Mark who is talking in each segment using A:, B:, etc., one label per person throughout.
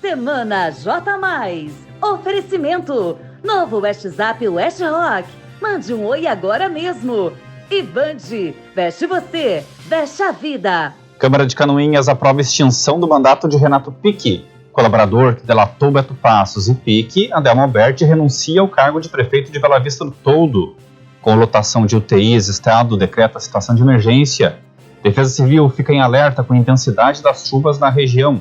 A: Semana J+. Oferecimento. Novo WhatsApp West Rock. Mande um oi agora mesmo. E Band. Veste você. Veste a vida.
B: Câmara de Canoinhas aprova extinção do mandato de Renato Pique. Colaborador que delatou Beto Passos e Pique, Adelmo Alberti renuncia ao cargo de prefeito de Bela Vista do Toldo. Com lotação de UTIs, Estado decreta situação de emergência. Defesa Civil fica em alerta com a intensidade das chuvas na região.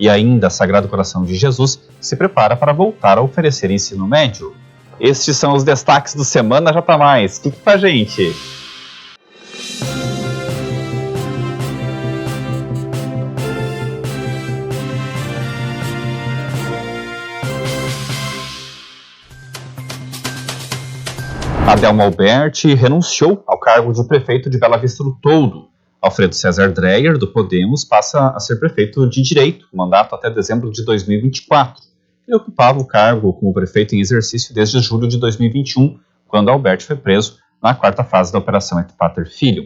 B: E ainda, Sagrado Coração de Jesus se prepara para voltar a oferecer ensino médio. Estes são os destaques do Semana J+. Fique com a gente! Adelmo Alberti renunciou ao cargo de prefeito de Bela Vista do Toldo. Alfredo César Dreyer, do Podemos, passa a ser prefeito de direito, mandato até dezembro de 2024. Ele ocupava o cargo como prefeito em exercício desde julho de 2021, quando Alberti foi preso na quarta fase da Operação Et Pater Filium.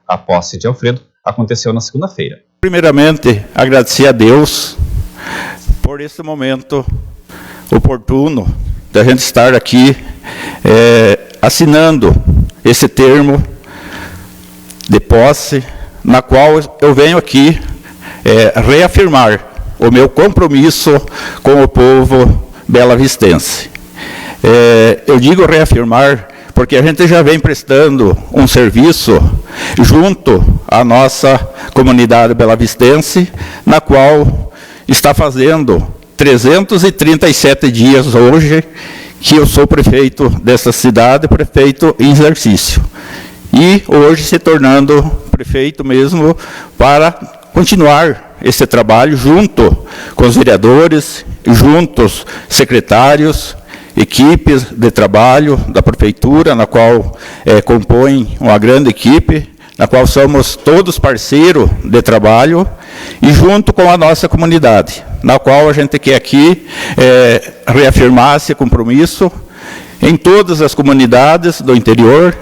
B: A posse de Alfredo aconteceu na segunda-feira.
C: Primeiramente, agradecer a Deus por esse momento oportuno da gente estar aqui assinando esse termo de posse, na qual eu venho aqui reafirmar o meu compromisso com o povo belavistense. Eu digo reafirmar porque a gente já vem prestando um serviço junto à nossa comunidade belavistense, na qual está fazendo 337 dias hoje que eu sou prefeito dessa cidade, prefeito em exercício. E hoje se tornando prefeito mesmo para continuar esse trabalho junto com os vereadores, juntos secretários, equipes de trabalho da prefeitura, na qual compõem uma grande equipe, na qual somos todos parceiros de trabalho, e junto com a nossa comunidade, na qual a gente quer aqui reafirmar esse compromisso em todas as comunidades do interior,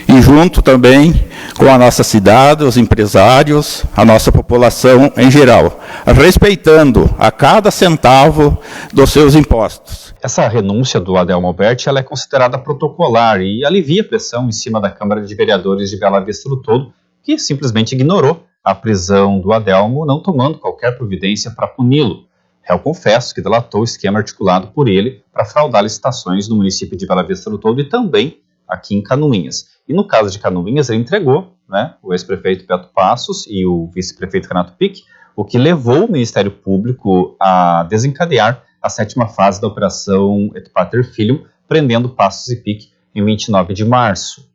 C: e junto também com a nossa cidade, os empresários, a nossa população em geral, respeitando a cada centavo dos seus impostos.
B: Essa renúncia do Adelmo Alberti ela é considerada protocolar e alivia a pressão em cima da Câmara de Vereadores de Bela Vista do Toldo, que simplesmente ignorou a prisão do Adelmo, não tomando qualquer providência para puni-lo. Réu confesso que delatou o esquema articulado por ele para fraudar licitações no município de Bela Vista do Toldo e também aqui em Canoinhas. E no caso de Canoinhas, ele entregou, o ex-prefeito Beto Passos e o vice-prefeito Renato Pique, o que levou o Ministério Público a desencadear a 7ª fase da Operação Et Pater Filium, prendendo Passos e Pique em 29 de março.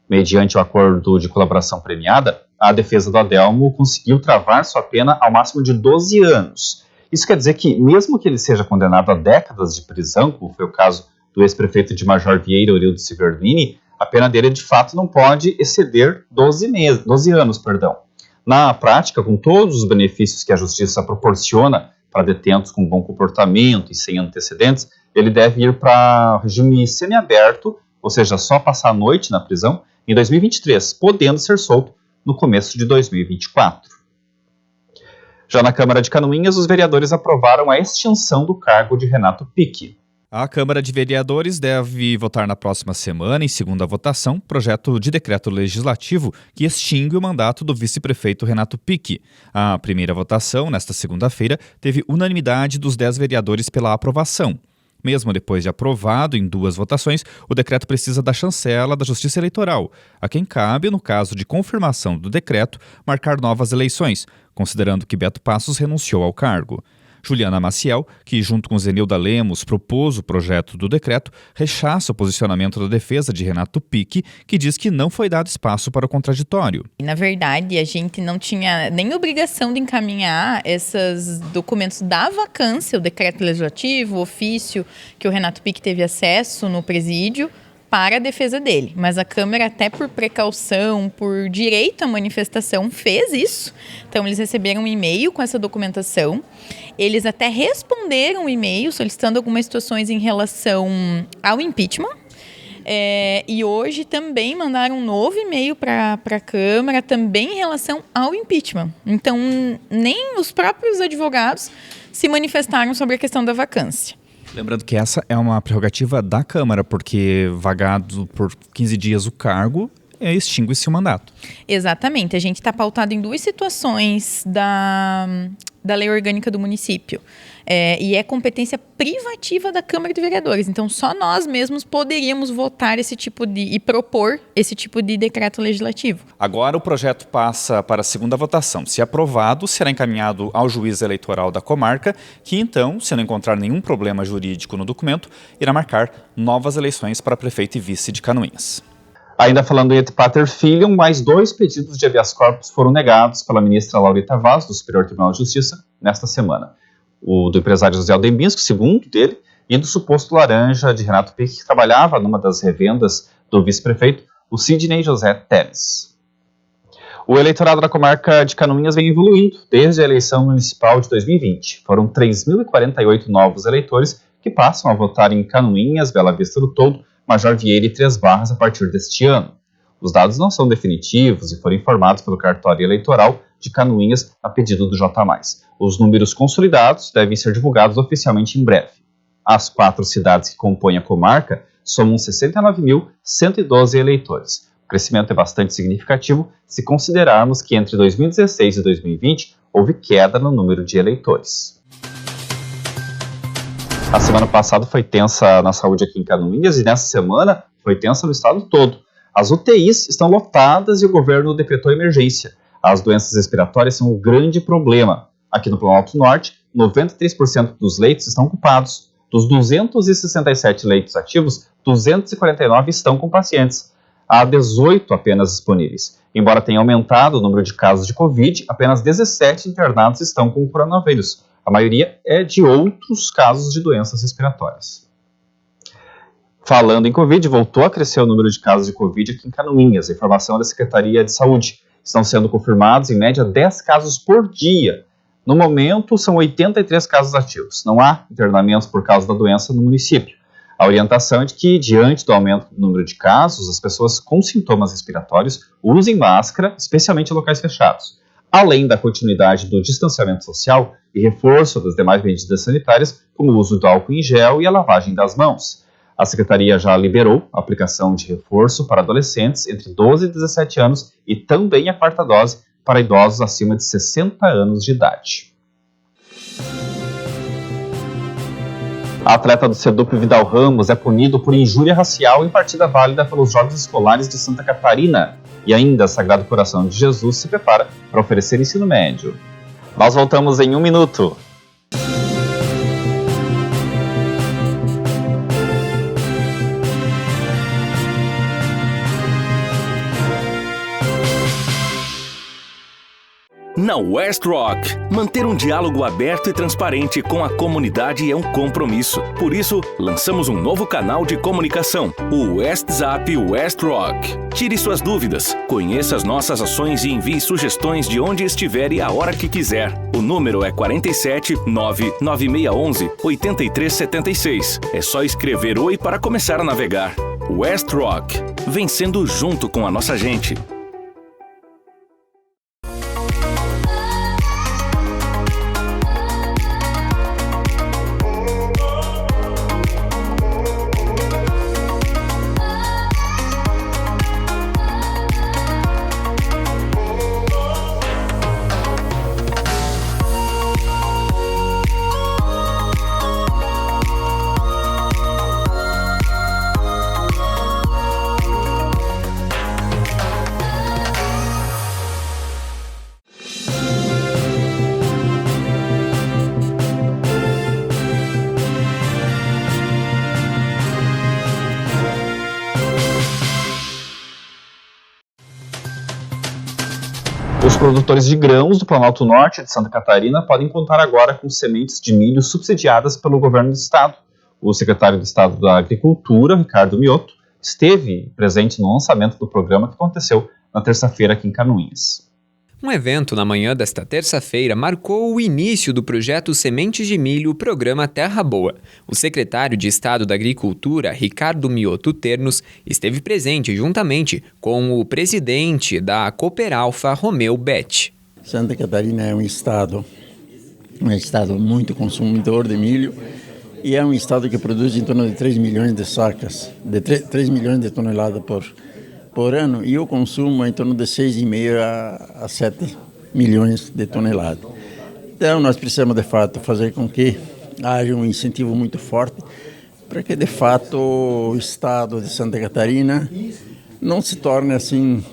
B: Mediante o acordo de colaboração premiada, a defesa do Adelmo conseguiu travar sua pena ao máximo de 12 anos. Isso quer dizer que, mesmo que ele seja condenado a décadas de prisão, como foi o caso do ex-prefeito de Major Vieira, Eurildo Silvernini, a pena dele, de fato, não pode exceder 12 anos. Na prática, com todos os benefícios que a justiça proporciona para detentos com bom comportamento e sem antecedentes, ele deve ir para regime semiaberto, ou seja, só passar a noite na prisão, em 2023, podendo ser solto no começo de 2024. Já na Câmara de Canoinhas, os vereadores aprovaram a extinção do cargo de Renato Pique.
D: A Câmara de Vereadores deve votar na próxima semana, em segunda votação, projeto de decreto legislativo que extingue o mandato do vice-prefeito Renato Pique. A primeira votação, nesta segunda-feira, teve unanimidade dos 10 vereadores pela aprovação. Mesmo depois de aprovado em 2 votações, o decreto precisa da chancela da Justiça Eleitoral, a quem cabe, no caso de confirmação do decreto, marcar novas eleições, considerando que Beto Passos renunciou ao cargo. Juliana Maciel, que junto com Zenilda Lemos propôs o projeto do decreto, rechaça o posicionamento da defesa de Renato Pique, que diz que não foi dado espaço para o contraditório.
E: Na verdade, a gente não tinha nem obrigação de encaminhar esses documentos da vacância, o decreto legislativo, o ofício que o Renato Pique teve acesso no presídio, para a defesa dele. Mas a Câmara, até por precaução, por direito à manifestação, fez isso. Então, eles receberam um e-mail com essa documentação. Eles até responderam o e-mail solicitando algumas situações em relação ao impeachment. E hoje também mandaram um novo e-mail para a Câmara, também em relação ao impeachment. Então, nem os próprios advogados se manifestaram sobre a questão da vacância.
D: Lembrando que essa é uma prerrogativa da Câmara, porque vagado por 15 dias o cargo, extingue-se o mandato.
E: Exatamente. A gente está pautado em 2 situações da lei orgânica do município. E é competência privativa da Câmara de Vereadores. Então, só nós mesmos poderíamos votar e propor esse tipo de decreto legislativo.
D: Agora o projeto passa para a segunda votação. Se aprovado, será encaminhado ao juiz eleitoral da comarca, que então, se não encontrar nenhum problema jurídico no documento, irá marcar novas eleições para prefeito e vice de Canoinhas.
B: Ainda falando em et pater filium, mais 2 pedidos de habeas corpus foram negados pela ministra Laurita Vaz, do Superior Tribunal de Justiça, nesta semana. O do empresário José Aldembinsko, segundo dele, e do suposto laranja de Renato Pique, que trabalhava numa das revendas do vice-prefeito, o Sidney José Teles. O eleitorado da comarca de Canoinhas vem evoluindo desde a eleição municipal de 2020. Foram 3.048 novos eleitores que passam a votar em Canoinhas, Bela Vista do Toldo, Major Vieira e Três Barras a partir deste ano. Os dados não são definitivos e foram informados pelo cartório eleitoral de Canoinhas a pedido do J+. Os números consolidados devem ser divulgados oficialmente em breve. As 4 cidades que compõem a comarca somam 69.112 eleitores. O crescimento é bastante significativo se considerarmos que entre 2016 e 2020 houve queda no número de eleitores. A semana passada foi tensa na saúde aqui em Canoinhas e nessa semana foi tensa no estado todo. As UTIs estão lotadas e o governo decretou emergência. As doenças respiratórias são um grande problema. Aqui no Planalto Norte, 93% dos leitos estão ocupados. Dos 267 leitos ativos, 249 estão com pacientes. Há 18 apenas disponíveis. Embora tenha aumentado o número de casos de Covid, apenas 17 internados estão com coronavírus. A maioria é de outros casos de doenças respiratórias. Falando em Covid, voltou a crescer o número de casos de Covid aqui em Canoinhas. A informação é da Secretaria de Saúde. Estão sendo confirmados, em média, 10 casos por dia. No momento, são 83 casos ativos. Não há internamentos por causa da doença no município. A orientação é de que, diante do aumento do número de casos, as pessoas com sintomas respiratórios usem máscara, especialmente em locais fechados. Além da continuidade do distanciamento social e reforço das demais medidas sanitárias, como o uso do álcool em gel e a lavagem das mãos. A Secretaria já liberou a aplicação de reforço para adolescentes entre 12 e 17 anos e também a 4ª dose para idosos acima de 60 anos de idade. A atleta do SEDUP Vidal Ramos é punido por injúria racial em partida válida pelos Jogos Escolares de Santa Catarina. E ainda, Sagrado Coração de Jesus se prepara para oferecer ensino médio. Nós voltamos em 1 minuto.
F: Na West Rock, manter um diálogo aberto e transparente com a comunidade é um compromisso. Por isso, lançamos um novo canal de comunicação, o WestZap West Rock. Tire suas dúvidas, conheça as nossas ações e envie sugestões de onde estiver e a hora que quiser. O número é 47 99611 8376. É só escrever oi para começar a navegar. West Rock, vencendo junto com a nossa gente.
B: Os produtores de grãos do Planalto Norte de Santa Catarina podem contar agora com sementes de milho subsidiadas pelo governo do estado. O secretário de Estado da Agricultura, Ricardo Mioto, esteve presente no lançamento do programa que aconteceu na terça-feira aqui em Canoinhas.
G: Um evento na manhã desta terça-feira marcou o início do projeto Sementes de Milho, Programa Terra Boa. O secretário de Estado da Agricultura, Ricardo Mioto Ternos, esteve presente juntamente com o presidente da Cooperalfa, Romeu Betti.
H: Santa Catarina é um estado um estado muito consumidor de milho, e é um estado que produz em torno de 3 milhões de sacas, de 3 milhões de toneladas por ano, e o consumo é em torno de 6,5 a 7 milhões de toneladas. Então nós precisamos de fato fazer com que haja um incentivo muito forte para que de fato o estado de Santa Catarina não se torne assim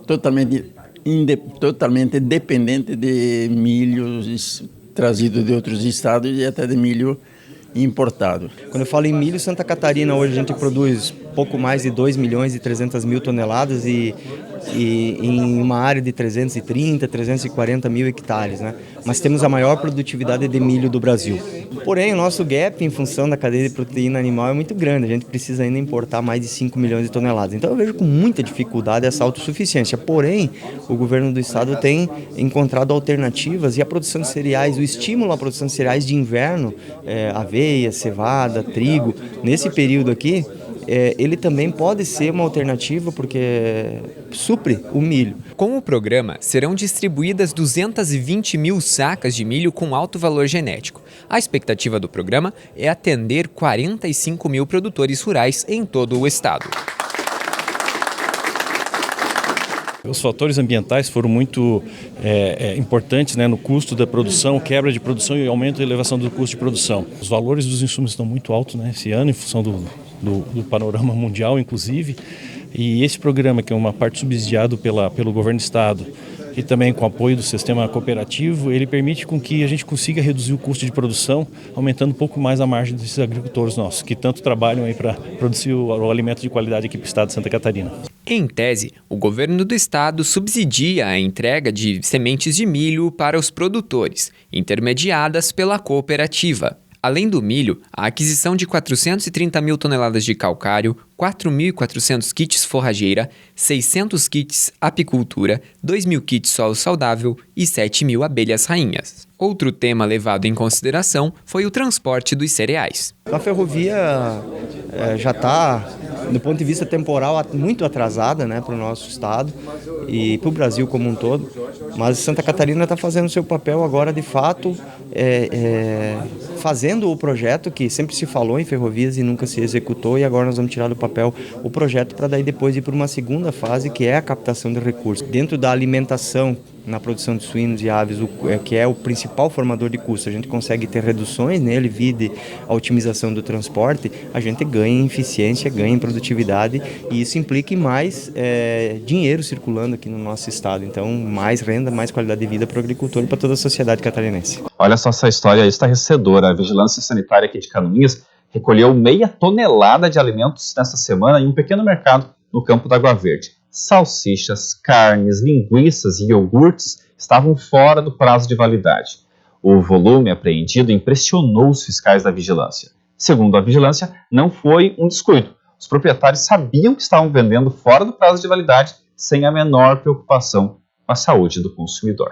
H: totalmente dependente de milho trazido de outros estados e até de milho importado.
I: Quando eu falo em milho, Santa Catarina hoje a gente produz pouco mais de 2 milhões e 300 mil toneladas e em uma área de 330, 340 mil hectares, né? Mas temos a maior produtividade de milho do Brasil. Porém, o nosso gap em função da cadeia de proteína animal é muito grande, a gente precisa ainda importar mais de 5 milhões de toneladas. Então eu vejo com muita dificuldade essa autossuficiência. Porém, o governo do estado tem encontrado alternativas e a produção de cereais, o estímulo à produção de cereais de inverno, aveia, cevada, trigo, nesse período aqui, ele também pode ser uma alternativa porque supre o milho.
G: Com o programa, serão distribuídas 220 mil sacas de milho com alto valor genético. A expectativa do programa é atender 45 mil produtores rurais em todo o estado.
J: Os fatores ambientais foram muito importantes, né, no custo da produção, quebra de produção e aumento e elevação do custo de produção. Os valores dos insumos estão muito altos, né, esse ano, em função do panorama mundial, inclusive. E esse programa, que é uma parte subsidiado pelo governo do estado e também com apoio do sistema cooperativo, ele permite com que a gente consiga reduzir o custo de produção, aumentando um pouco mais a margem desses agricultores nossos, que tanto trabalham aí para produzir o alimento de qualidade aqui para o estado de Santa Catarina.
G: Em tese, o governo do estado subsidia a entrega de sementes de milho para os produtores, intermediadas pela cooperativa. Além do milho, a aquisição de 430 mil toneladas de calcário, 4.400 kits forrageira, 600 kits apicultura, 2.000 kits solo saudável e 7.000 abelhas rainhas. Outro tema levado em consideração foi o transporte dos cereais.
I: A ferrovia já está, do ponto de vista temporal, muito atrasada, né, para o nosso estado e para o Brasil como um todo. Mas Santa Catarina está fazendo o seu papel agora, de fato, fazendo o projeto que sempre se falou em ferrovias e nunca se executou, e agora nós vamos tirar do papel o projeto para daí depois ir para uma segunda fase, que é a captação de recursos. Dentro da alimentação, na produção de suínos e aves, que é o principal formador de custo, a gente consegue ter reduções nele, vide a otimização do transporte, a gente ganha em eficiência, ganha em produtividade, e isso implica em mais dinheiro circulando aqui no nosso estado. Então, mais renda, mais qualidade de vida para o agricultor e para toda a sociedade catarinense.
B: Olha só essa história estarrecedora. A Vigilância Sanitária aqui de Canoinhas recolheu 0,5 tonelada de alimentos nesta semana em um pequeno mercado no campo da Água Verde. Salsichas, carnes, linguiças e iogurtes estavam fora do prazo de validade. O volume apreendido impressionou os fiscais da vigilância. Segundo a vigilância, não foi um descuido. Os proprietários sabiam que estavam vendendo fora do prazo de validade sem a menor preocupação com a saúde do consumidor.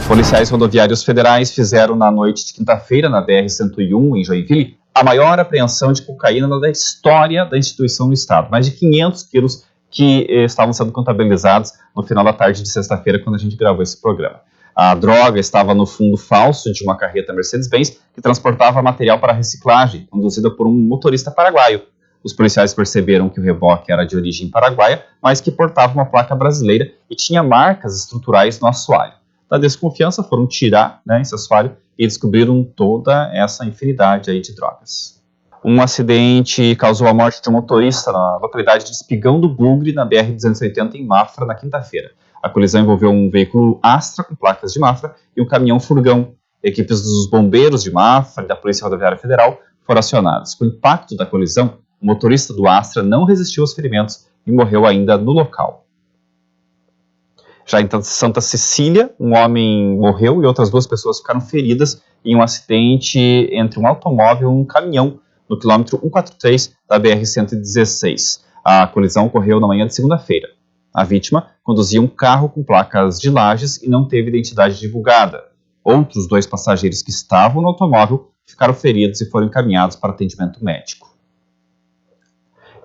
B: Policiais rodoviários federais fizeram na noite de quinta-feira, na BR-101, em Joinville, a maior apreensão de cocaína da história da instituição no estado. Mais de 500 quilos que estavam sendo contabilizados no final da tarde de sexta-feira, quando a gente gravou esse programa. A droga estava no fundo falso de uma carreta Mercedes-Benz que transportava material para reciclagem, conduzida por um motorista paraguaio. Os policiais perceberam que o reboque era de origem paraguaia, mas que portava uma placa brasileira e tinha marcas estruturais no assoalho. Da desconfiança, foram tirar esse assoalho e descobriram toda essa infinidade aí de drogas. Um acidente causou a morte de um motorista na localidade de Espigão do Bugre, na BR-280, em Mafra, na quinta-feira. A colisão envolveu um veículo Astra com placas de Mafra e um caminhão furgão. Equipes dos bombeiros de Mafra e da Polícia Rodoviária Federal foram acionadas. Com o impacto da colisão, o motorista do Astra não resistiu aos ferimentos e morreu ainda no local. Já em Santa Cecília, um homem morreu e outras 2 pessoas ficaram feridas em um acidente entre um automóvel e um caminhão no quilômetro 143 da BR-116. A colisão ocorreu na manhã de segunda-feira. A vítima conduzia um carro com placas de Lages e não teve identidade divulgada. Outros 2 passageiros que estavam no automóvel ficaram feridos e foram encaminhados para atendimento médico.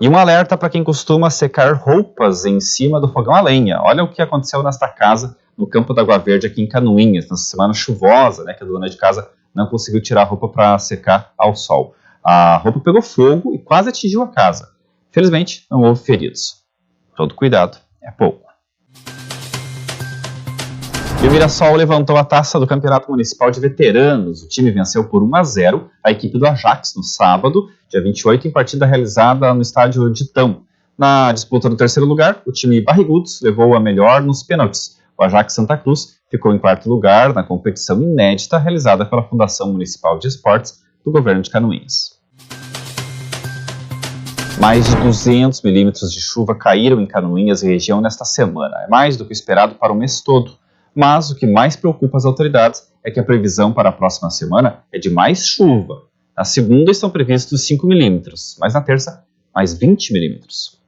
B: E um alerta para quem costuma secar roupas em cima do fogão a lenha. Olha o que aconteceu nesta casa no campo da Água Verde aqui em Canoinhas, nessa semana chuvosa, né, que a dona de casa não conseguiu tirar a roupa para secar ao sol. A roupa pegou fogo e quase atingiu a casa. Felizmente, não houve feridos. Todo cuidado é pouco. E o Mirassol levantou a taça do Campeonato Municipal de Veteranos. O time venceu por 1-0 a equipe do Ajax no sábado, dia 28, em partida realizada no estádio Ditão. Na disputa do terceiro lugar, o time Barrigudos levou a melhor nos pênaltis. O Ajax Santa Cruz ficou em quarto lugar na competição inédita realizada pela Fundação Municipal de Esportes do Governo de Canoinhas. Mais de 200 milímetros de chuva caíram em Canoinhas e região nesta semana. É mais do que esperado para o mês todo. Mas o que mais preocupa as autoridades é que a previsão para a próxima semana é de mais chuva. Na segunda estão previstos 5 milímetros, mas na terça, mais 20 milímetros.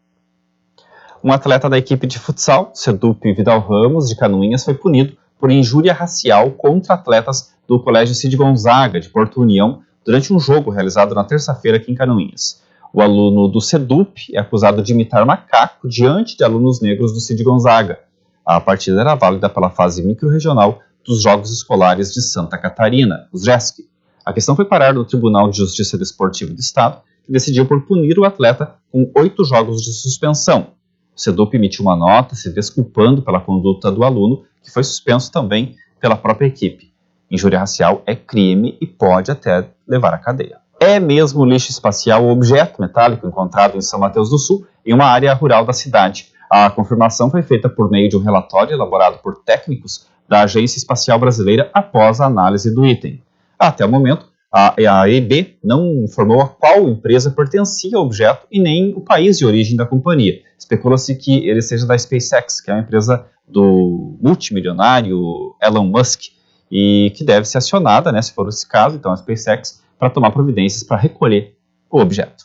B: Um atleta da equipe de futsal, Sedup Vidal Ramos, de Canoinhas, foi punido por injúria racial contra atletas do Colégio Cid Gonzaga, de Porto União, durante um jogo realizado na terça-feira aqui em Canoinhas. O aluno do Sedup é acusado de imitar macaco diante de alunos negros do Cid Gonzaga. A partida era válida pela fase microrregional dos Jogos Escolares de Santa Catarina, os JESC. A questão foi parar no Tribunal de Justiça Desportivo do Estado, que decidiu por punir o atleta com 8 jogos de suspensão. O Sedup emitiu uma nota se desculpando pela conduta do aluno, que foi suspenso também pela própria equipe. Injúria racial é crime e pode até levar à cadeia. É mesmo lixo espacial o objeto metálico encontrado em São Mateus do Sul, em uma área rural da cidade. A confirmação foi feita por meio de um relatório elaborado por técnicos da Agência Espacial Brasileira após a análise do item. Até o momento, a AEB não informou a qual empresa pertencia ao objeto e nem o país de origem da companhia. Especula-se que ele seja da SpaceX, que é uma empresa do multimilionário Elon Musk, e que deve ser acionada, né, se for esse caso, então a SpaceX, para tomar providências para recolher o objeto.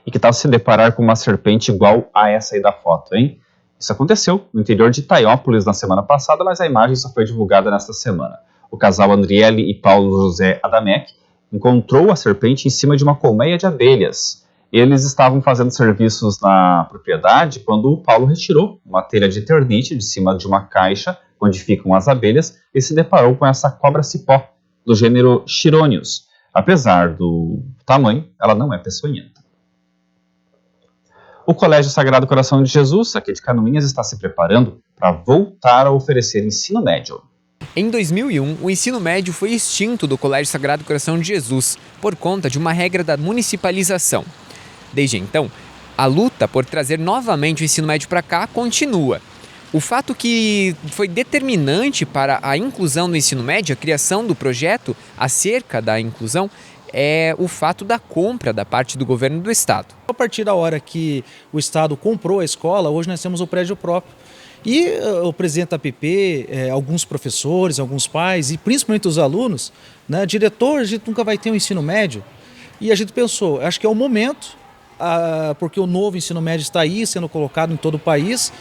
B: E que tal se deparar com uma serpente igual a essa aí da foto, hein? Isso aconteceu no interior de Itaiópolis na semana passada, mas a imagem só foi divulgada nesta semana. O casal Andriele e Paulo José Adamec encontrou a serpente em cima de uma colmeia de abelhas. Eles estavam fazendo serviços na propriedade quando o Paulo retirou uma telha de eternite de cima de uma caixa onde ficam as abelhas e se deparou com essa cobra-cipó do gênero Chironius. Apesar do tamanho, ela não é peçonhenta. O Colégio Sagrado Coração de Jesus, aqui de Canoinhas, está se preparando para voltar a oferecer ensino médio.
G: Em 2001, o ensino médio foi extinto do Colégio Sagrado Coração de Jesus por conta de uma regra da municipalização. Desde então, a luta por trazer novamente o ensino médio para cá continua. O fato que foi determinante para a inclusão no ensino médio, a criação do projeto acerca da inclusão, é o fato da compra da parte do governo do Estado.
K: A partir da hora que o Estado comprou a escola, hoje nós temos o prédio próprio. E o presidente da APP, alguns professores, alguns pais e principalmente os alunos, né, diretor, a gente nunca vai ter um ensino médio. E a gente pensou, acho que é o momento, porque o novo ensino médio está aí, sendo colocado em todo o país.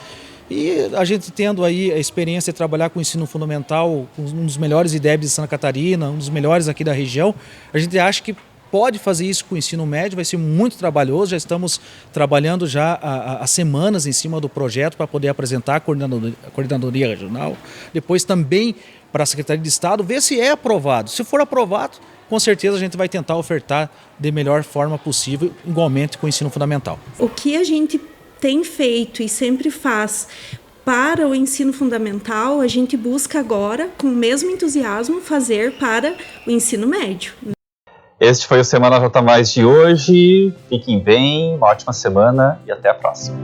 K: E a gente tendo aí a experiência de trabalhar com o ensino fundamental, um dos melhores IDEBs de Santa Catarina, um dos melhores aqui da região, a gente acha que pode fazer isso com o ensino médio, vai ser muito trabalhoso, já estamos trabalhando já há semanas em cima do projeto para poder apresentar a coordenadoria regional, depois também para a Secretaria de Estado, ver se é aprovado. Se for aprovado, com certeza a gente vai tentar ofertar de melhor forma possível, igualmente com o ensino fundamental.
L: O que a gente tem feito e sempre faz para o ensino fundamental, a gente busca agora, com o mesmo entusiasmo, fazer para o ensino médio.
B: Este foi o Semana J+ de hoje. Fiquem bem, uma ótima semana e até a próxima.